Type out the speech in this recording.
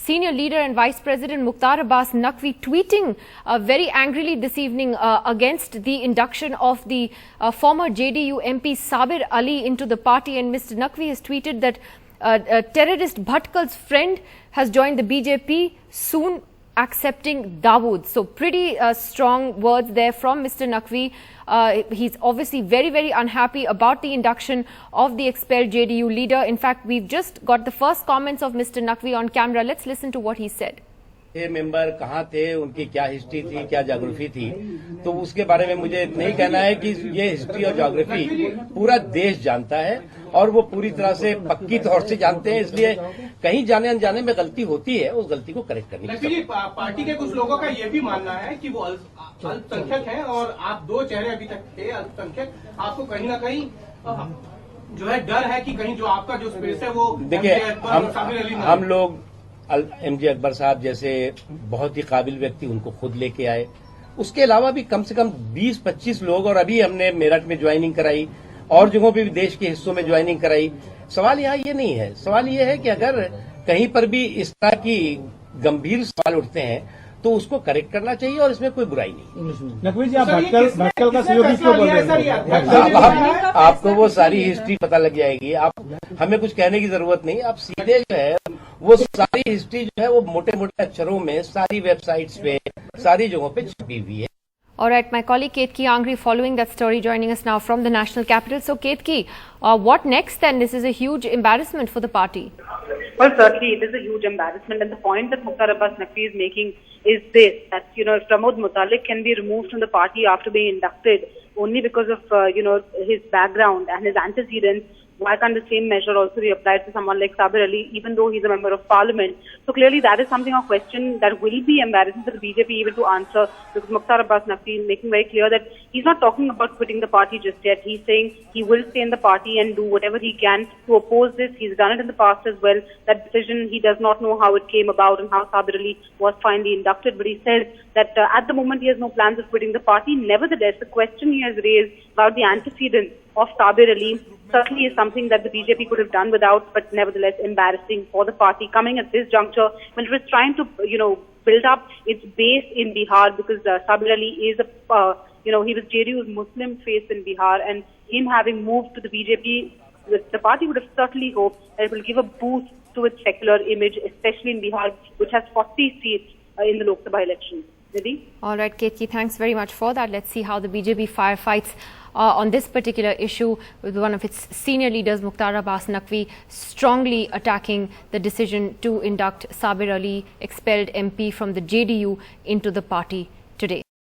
senior leader and Vice President Mukhtar Abbas Naqvi tweeting very angrily this evening against the induction of the former JDU MP Sabir Ali into the party. And Mr. Naqvi has tweeted that terrorist Bhatkal's friend has joined the BJP, soon accepting Dawood. So pretty strong words there from Mr. Naqvi. He's obviously very, very unhappy about the induction of the expelled JDU leader. In fact, we've just got the first comments of Mr. Naqvi on camera. Let's listen to what he said. ये member कहाँ थे, उनकी क्या history थी, क्या geography थी, तो उसके बारे में मुझे नहीं कहना है कि ये हिस्ट्री और ज्योग्राफी पूरा देश जानता है और वो पूरी तरह से पक्की तौर से जानते हैं। इसलिए कहीं जाने अनजाने में गलती होती है, उस गलती को करेक्ट करनी चाहिए। पार्टी के कुछ लोगों का ये भी मानना है कि वो अल्पसंख्यक हैं और आप दो चेहरे अभी तक थे अल्पसंख्यक, आपको कहीं ना कहीं जो है डर है कि कहीं जो आपका जो स्पेस है वो देखिए, हम लोग एमजे अकबर साहब जैसे बहुत ही काबिल व्यक्ति उनको खुद लेके आए। उसके अलावा भी कम से कम 20-25 लोग, और अभी हमने मेरठ में ज्वाइनिंग कराई और जगहों पे भी देश के हिस्सों में ज्वाइनिंग कराई। सवाल यहाँ ये नहीं है, सवाल ये है कि अगर कहीं पर भी इस तरह की गंभीर सवाल उठते हैं तो उसको करेक्ट करना चाहिए और इसमें कोई बुराई नहीं। नकवी जी, आप भटकल का सहयोगी क्यों बोल रहे हैं? आपको वो सारी हिस्ट्री पता लग जाएगी, आप हमें कुछ कहने की जरूरत नहीं। आप सीधे जो है वो सारी हिस्ट्री जो है वो मोटे मोटे अक्षरों में सारी वेबसाइट्स पे, सारी जगहों पे छपी हुई है। All right, my colleague Ketki Angri following that story, joining us now from the national capital. So Ketki, what next then? This is a huge embarrassment for the party. Well, certainly it is a huge embarrassment, and the point that Mukhtar Abbas Naqvi is making is this, that, if Pramod Mutalik can be removed from the party after being inducted only because of, his background and his antecedents, why can't the same measure also be applied to someone like Sabir Ali, even though he's a member of parliament? So clearly that is something of question that will be embarrassing for the BJP even to answer, because Mukhtar Abbas Naqvi is making very clear that he's not talking about quitting the party just yet. He's saying he will stay in the party and do whatever he can to oppose this. He's done it in the past as well. That decision, he does not know how it came about and how Sabir Ali was finally inducted, but he says that at the moment he has no plans of quitting the party. Nevertheless, the question he has raised about the antecedents of Sabir Ali certainly is something that the BJP could have done without, but nevertheless embarrassing for the party coming at this juncture when it was trying to, build up its base in Bihar, because Sabir Ali is he was JDU's Muslim face in Bihar, and him having moved to the BJP, the party would have certainly hoped that it will give a boost to its secular image, especially in Bihar, which has 40 seats in the Lok Sabha elections. All right, Ketki, thanks very much for that. Let's see how the BJP firefights on this particular issue, with one of its senior leaders, Mukhtar Abbas Naqvi, strongly attacking the decision to induct Sabir Ali, expelled MP from the JDU, into the party today.